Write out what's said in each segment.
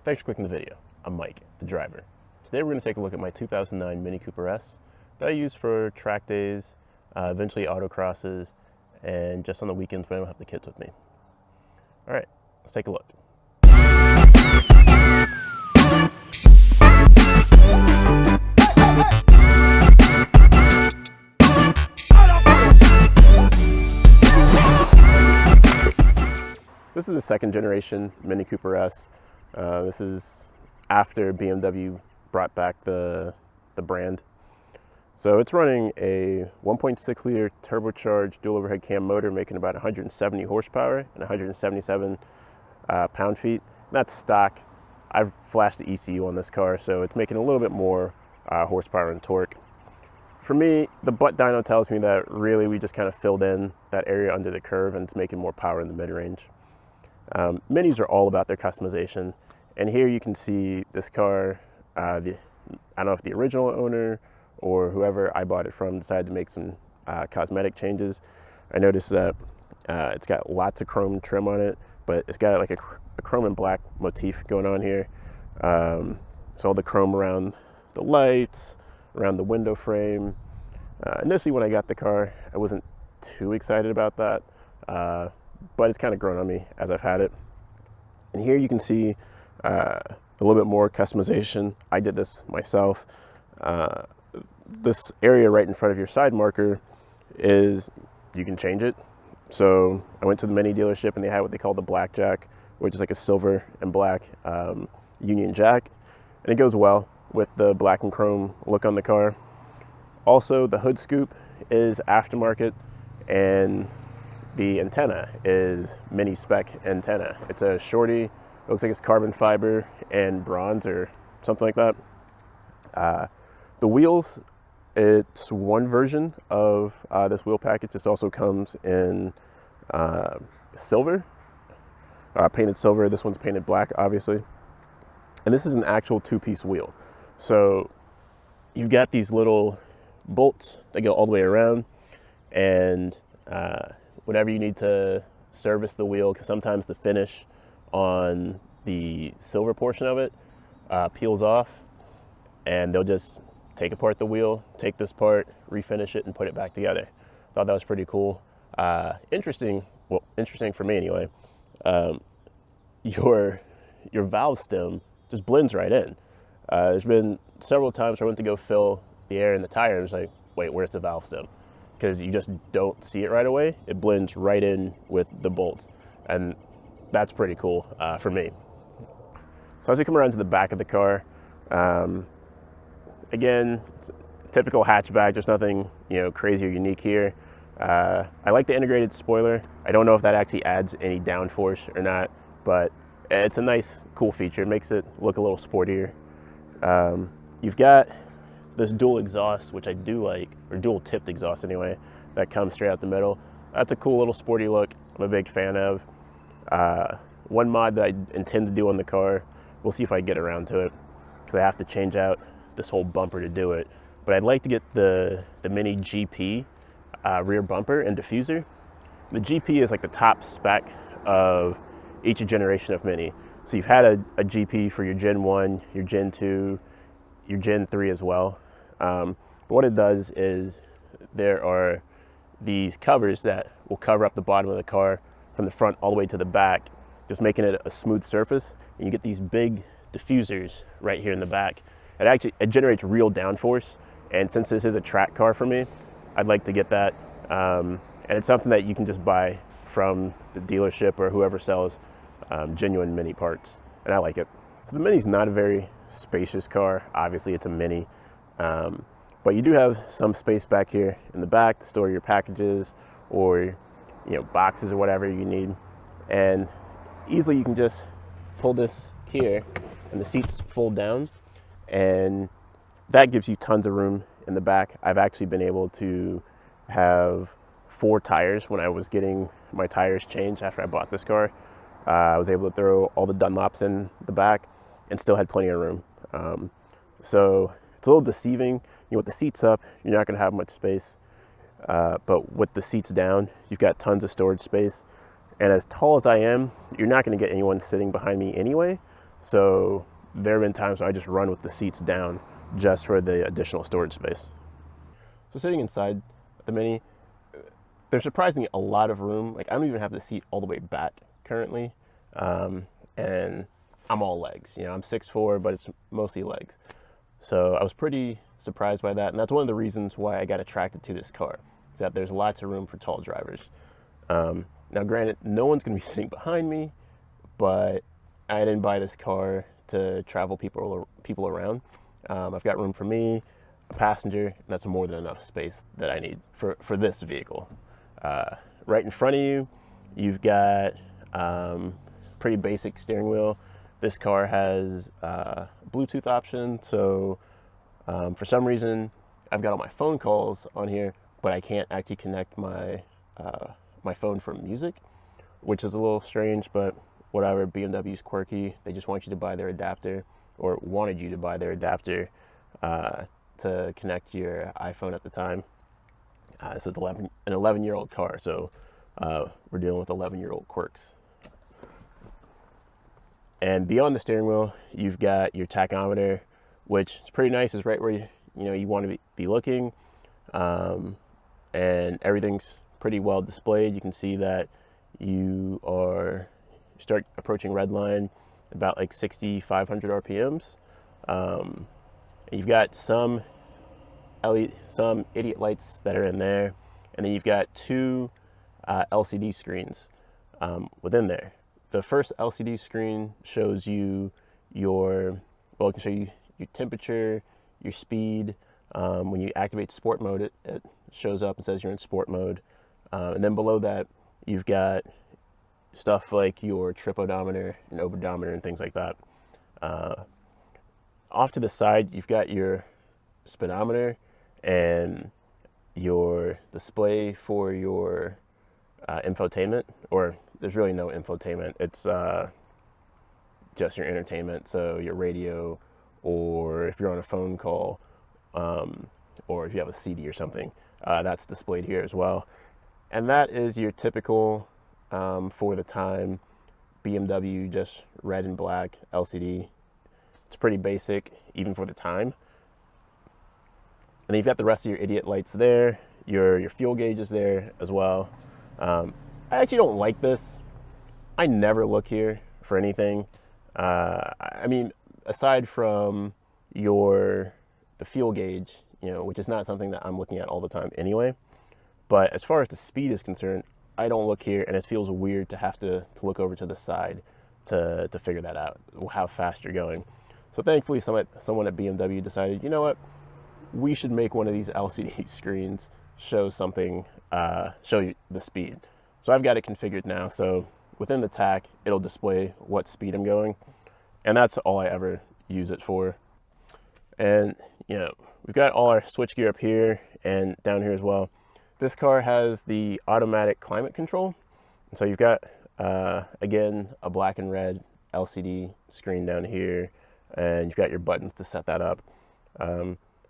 Thanks for clicking the video. I'm Mike, the driver. Today we're going to take a look at my 2009 Mini Cooper S that I use for track days, eventually autocrosses, and just on the weekends when I don't have the kids with me. All right, let's take a look. This is the second generation Mini Cooper S. This is after BMW brought back the brand. So it's running a 1.6 liter turbocharged dual overhead cam motor making about 170 horsepower and 177 pound-feet. That's stock. I've flashed the ECU on this car, so it's making a little bit more horsepower and torque. For me, the butt dyno tells me that really we just kind of filled in that area under the curve and it's making more power in the mid-range. Minis are all about their customization, and here you can see this car, I don't know if the original owner or whoever I bought it from decided to make some cosmetic changes. I noticed that it's got lots of chrome trim on it, but it's got like a chrome and black motif going on here. So all the chrome around the lights, around the window frame. Initially when I got the car, I wasn't too excited about that. But it's kind of grown on me as I've had it. And here you can see a little bit more customization. I did this myself. This area right in front of your side marker is, you can change it. So I went to the Mini dealership and they had what they call the blackjack, which is like a silver and black Union Jack. And it goes well with the black and chrome look on the car. Also, the hood scoop is aftermarket, and the antenna is mini spec antenna. It's a shorty, it looks like it's carbon fiber and bronze or something like that. The wheels, it's one version of this wheel package. This also comes in silver, painted silver. This one's painted black, obviously. And this is an actual two-piece wheel. So you've got these little bolts that go all the way around, and whenever you need to service the wheel, because sometimes the finish on the silver portion of it peels off, and they'll just take apart the wheel, take this part, refinish it, and put it back together. Thought that was pretty cool. Interesting for me anyway. Your valve stem just blends right in. There's been several times where I went to go fill the air in the tire and I was like, wait, where's the valve stem? Because you just don't see it right away. It blends right in with the bolts, and that's pretty cool for me. So as we come around to the back of the car, again, it's a typical hatchback. There's nothing crazy or unique here. I like the integrated spoiler. I don't know if that actually adds any downforce or not, but it's a nice, cool feature. It makes it look a little sportier. You've got this dual exhaust, which I do like, or dual tipped exhaust anyway, that comes straight out the middle. That's a cool little sporty look I'm a big fan of. One mod that I intend to do on the car, we'll see if I get around to it, because I have to change out this whole bumper to do it. But I'd like to get the Mini GP rear bumper and diffuser. The GP is like the top spec of each generation of Mini. So you've had a GP for your Gen 1, your Gen 2, your Gen 3 as well. But what it does is there are these covers that will cover up the bottom of the car from the front all the way to the back, just making it a smooth surface. And you get these big diffusers right here in the back. It generates real downforce. And since this is a track car for me, I'd like to get that. And it's something that you can just buy from the dealership or whoever sells genuine Mini parts. And I like it. So the Mini's not a very spacious car. Obviously it's a Mini, but you do have some space back here in the back to store your packages or boxes or whatever you need. And easily you can just pull this here and the seats fold down, and that gives you tons of room in the back. I've actually been able to have 4 tires when I was getting my tires changed after I bought this car. I was able to throw all the Dunlops in the back and still had plenty of room. So it's a little deceiving. With the seats up, you're not going to have much space. But with the seats down, you've got tons of storage space. And as tall as I am, you're not going to get anyone sitting behind me anyway. So there have been times when I just run with the seats down just for the additional storage space. So sitting inside the Mini, there's surprisingly a lot of room. Like I don't even have the seat all the way back currently. And I'm all legs. You know, I'm 6'4", but it's mostly legs. So I was pretty surprised by that. And that's one of the reasons why I got attracted to this car, is that there's lots of room for tall drivers. Now granted, no one's gonna be sitting behind me, but I didn't buy this car to travel people around. I've got room for me, a passenger, and that's more than enough space that I need for this vehicle. Right in front of you, you've got pretty basic steering wheel. This car has a Bluetooth option, so for some reason, I've got all my phone calls on here, but I can't actually connect my my phone from music, which is a little strange, but whatever. BMW's quirky. They just want you to buy their adapter, or wanted you to buy their adapter to connect your iPhone at the time. This is an 11-year-old car, so we're dealing with 11-year-old quirks. And beyond the steering wheel, you've got your tachometer, which is pretty nice. It's right where you want to be looking, and everything's pretty well displayed. You can see that you start approaching red line about like 6,500 RPMs. And you've got some idiot lights that are in there, and then you've got two LCD screens within there. The first LCD screen shows you it can show you your temperature, your speed. When you activate sport mode, it shows up and says you're in sport mode. And then below that, you've got stuff like your trip odometer and odometer and things like that. Off to the side, you've got your speedometer and your display for your infotainment, or there's really no infotainment. It's just your entertainment, so your radio, or if you're on a phone call, or if you have a CD or something, that's displayed here as well. And that is your typical, for the time, BMW, just red and black LCD. It's pretty basic, even for the time. And then you've got the rest of your idiot lights there. Your fuel gauge is there as well. I actually don't like this. I never look here for anything. I mean, aside from the fuel gauge, which is not something that I'm looking at all the time anyway. But as far as the speed is concerned, I don't look here, and it feels weird to have to look over to the side to figure that out, how fast you're going. So thankfully, someone at BMW decided, you know what, we should make one of these LCD screens show you the speed. So I've got it configured now, so within the tach, it'll display what speed I'm going, and that's all I ever use it for. And we've got all our switchgear up here and down here as well. This car has the automatic climate control, and so you've got again a black and red LCD screen down here, and you've got your buttons to set that up.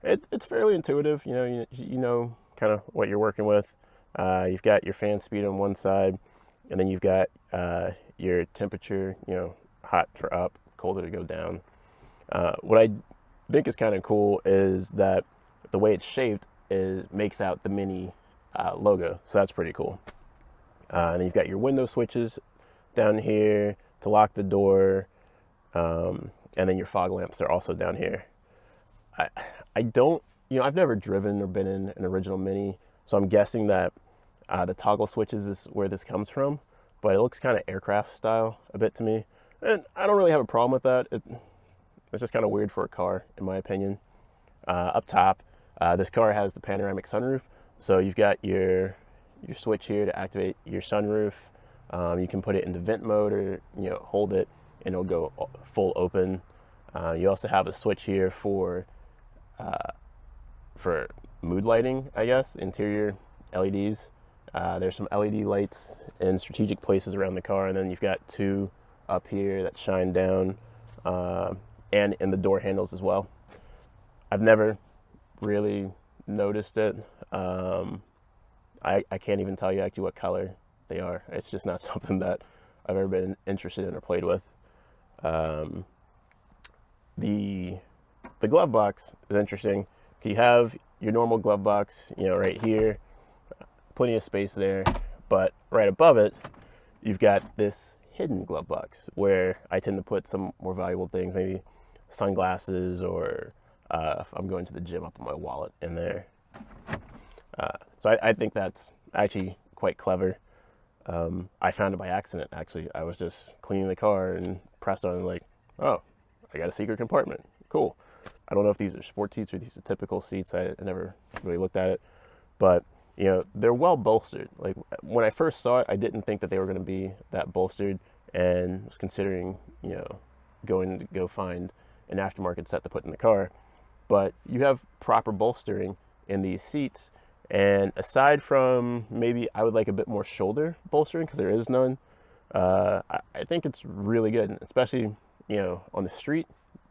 It's fairly intuitive. You know kind of what you're working with. You've got your fan speed on one side, and then you've got your temperature, hot for up, colder to go down. What I think is kind of cool is that the way it's shaped makes out the Mini logo, so that's pretty cool. And then you've got your window switches down here to lock the door, and then your fog lamps are also down here. I don't, I've never driven or been in an original Mini, so I'm guessing that the toggle switches is where this comes from, but it looks kind of aircraft style a bit to me, and I don't really have a problem with that. It's just kind of weird for a car, in my opinion. Up top, this car has the panoramic sunroof, so you've got your switch here to activate your sunroof. You can put it into vent mode, or hold it and it'll go full open. You also have a switch here for mood lighting, I guess, interior LEDs. There's some LED lights in strategic places around the car, and then you've got two up here that shine down, and in the door handles as well. I've never really noticed it. I can't even tell you actually what color they are. It's just not something that I've ever been interested in or played with. the glove box is interesting. You have your normal glove box, you know, right here, plenty of space there, but right above it, you've got this hidden glove box where I tend to put some more valuable things, maybe sunglasses, or if I'm going to the gym, I'll put my wallet in there. So I think that's actually quite clever. I found it by accident, actually. I was just cleaning the car and pressed on, like, oh, I got a secret compartment. Cool. I don't know if these are sport seats or these are typical seats. I never really looked at it. But, you know, they're well bolstered. Like, when I first saw it, I didn't think that they were going to be that bolstered, and was considering, you know, going to go find an aftermarket set to put in the car. But you have proper bolstering in these seats. And aside from maybe I would like a bit more shoulder bolstering, because there is none, I think it's really good, especially, you know, on the street,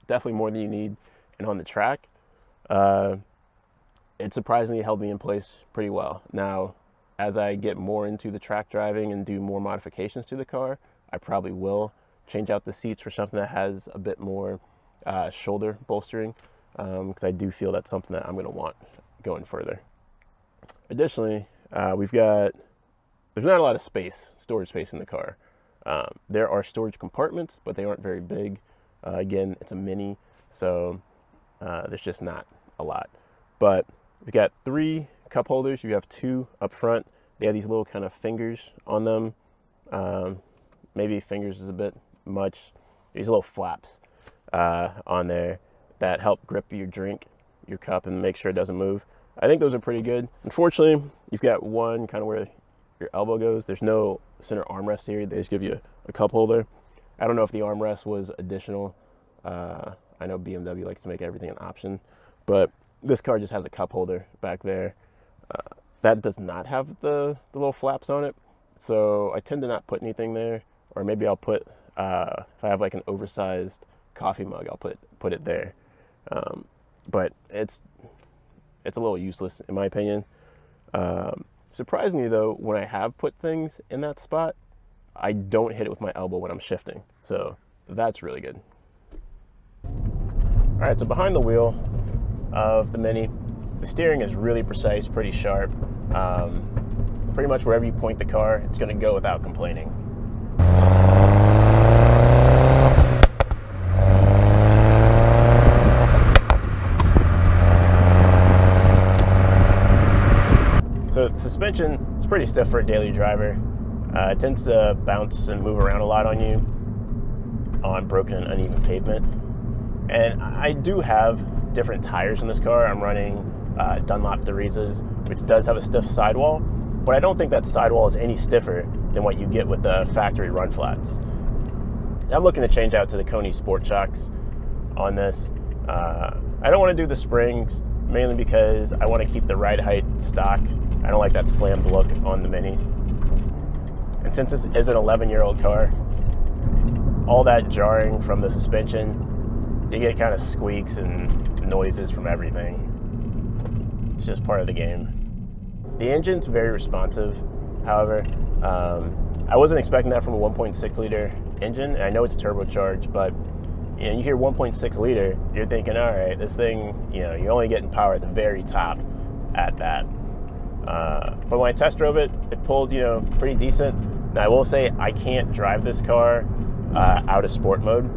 definitely more than you need. And on the track, it surprisingly held me in place pretty well. Now, as I get more into the track driving and do more modifications to the car, I probably will change out the seats for something that has a bit more shoulder bolstering, because I do feel that's something that I'm going to want going further. Additionally, there's not a lot of storage space in the car. There are storage compartments, but they aren't very big. Again, it's a Mini, so there's just not a lot. But we've got 3 cup holders. You have 2 up front. They have these little kind of fingers on them. Maybe fingers is a bit much. These little flaps on there that help grip your cup, and make sure it doesn't move. I think those are pretty good. Unfortunately, you've got one kind of where your elbow goes. There's no center armrest here. They just give you a cup holder. I don't know if the armrest was additional. I know BMW likes to make everything an option, but this car just has a cup holder back there. That does not have the little flaps on it, so I tend to not put anything there. Or maybe I'll put, if I have like an oversized coffee mug, I'll put it there. But it's a little useless in my opinion. Surprisingly though, when I have put things in that spot, I don't hit it with my elbow when I'm shifting. So that's really good. All right, so behind the wheel of the Mini, the steering is really precise, pretty sharp. Pretty much wherever you point the car, it's gonna go without complaining. So the suspension is pretty stiff for a daily driver. It tends to bounce and move around a lot on you on broken and uneven pavement. And I do have different tires in this car. I'm running Dunlop Derizas, which does have a stiff sidewall, but I don't think that sidewall is any stiffer than what you get with the factory run flats. And I'm looking to change out to the Koni Sport Shocks on this. I don't want to do the springs, mainly because I want to keep the ride height stock. I don't like that slammed look on the Mini. And since this is an 11-year-old car, all that jarring from the suspension, you get kind of squeaks and noises from everything. It's just part of the game. The engine's very responsive, however. I wasn't expecting that from a 1.6 liter engine. I know it's turbocharged, but you hear 1.6 liter, you're thinking, all right, this thing, you're only getting power at the very top at that. But when I test drove it, it pulled, pretty decent. Now I will say I can't drive this car out of sport mode.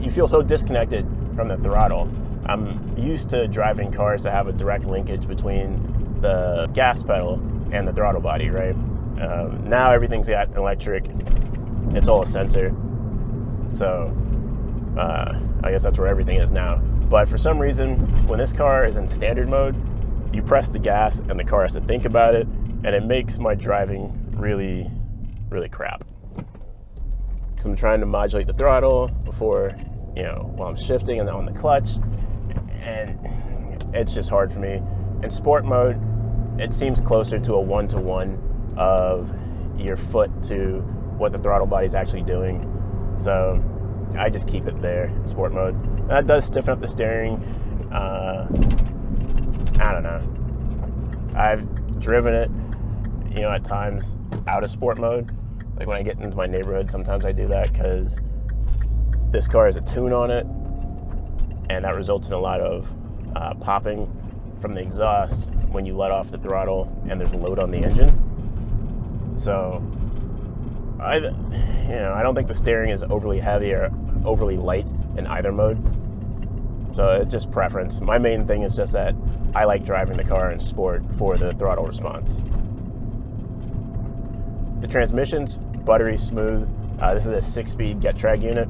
You feel so disconnected from the throttle. I'm used to driving cars that have a direct linkage between the gas pedal and the throttle body, right? Now everything's got electric. It's all a sensor. So I guess that's where everything is now. But for some reason, when this car is in standard mode, you press the gas and the car has to think about it, and it makes my driving really, really crap. Because I'm trying to modulate the throttle before, while I'm shifting and then on the clutch, and it's just hard for me. In sport mode, it seems closer to a 1-to-1 of your foot to what the throttle body is actually doing. So I just keep it there in sport mode. And that does stiffen up the steering. I don't know. I've driven it, at times out of sport mode. Like when I get into my neighborhood, sometimes I do that because this car has a tune on it. and that results in a lot of popping from the exhaust when you let off the throttle and there's load on the engine. So I don't think the steering is overly heavy or overly light in either mode. So it's just preference. My main thing is just that I like driving the car in sport for the throttle response. The transmission's buttery smooth. This is a 6-speed GetTrag unit,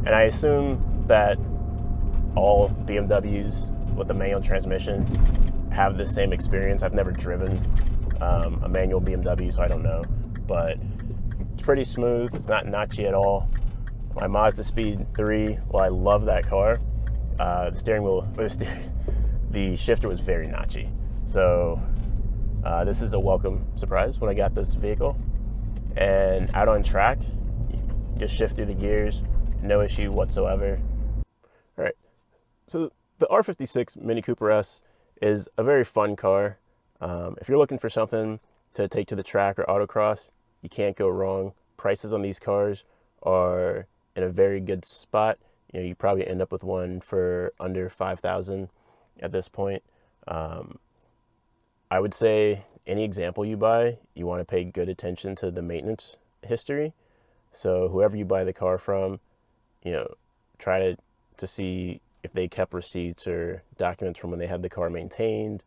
and I assume that all BMWs with the manual transmission have the same experience. I've never driven a manual BMW, so I don't know, but it's pretty smooth. It's not notchy at all. My Mazda Speed 3, well, I love that car. The steering wheel, the shifter was very notchy. So this is a welcome surprise when I got this vehicle. And out on track, you just shift through the gears, no issue whatsoever. All right, so the R56 Mini Cooper S is a very fun car. If you're looking for something to take to the track or autocross, you can't go wrong. Prices on these cars are in a very good spot. You know, you probably end up with one for under $5,000 at this point. I would say any example you buy, you want to pay good attention to the maintenance history. So whoever you buy the car from, try to see if they kept receipts or documents from when they had the car maintained,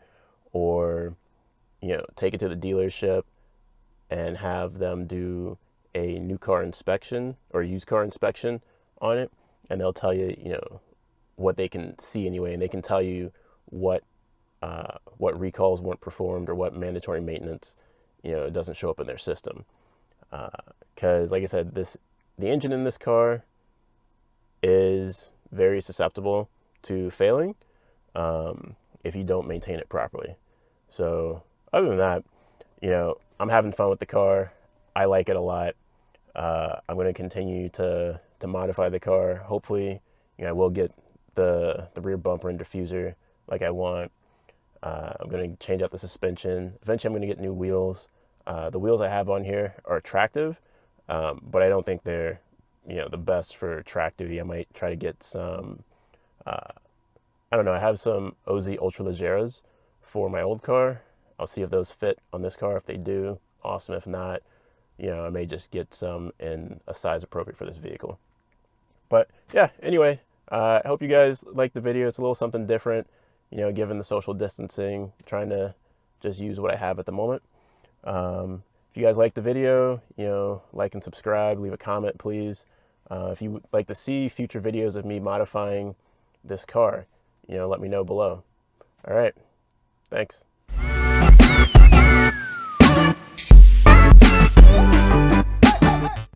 or, take it to the dealership and have them do a new car inspection or used car inspection on it. And they'll tell you, what they can see anyway, and they can tell you what recalls weren't performed or what mandatory maintenance, doesn't show up in their system. Because, like I said, the engine in this car is very susceptible to failing if you don't maintain it properly. So, other than that, I'm having fun with the car. I like it a lot. I'm going to continue to modify the car. Hopefully, I will get the rear bumper and diffuser like I want. I'm going to change out the suspension. Eventually, I'm going to get new wheels. The wheels I have on here are attractive, but I don't think they're, the best for track duty. I might try to get some, I don't know, I have some OZ Ultra Legeras for my old car. I'll see if those fit on this car. If they do, awesome. If not, I may just get some in a size appropriate for this vehicle. But yeah, anyway, I hope you guys liked the video. It's a little something different, given the social distancing, trying to just use what I have at the moment. If you guys like the video, like and subscribe, leave a comment, please. If you would like to see future videos of me modifying this car, let me know below. All right, thanks.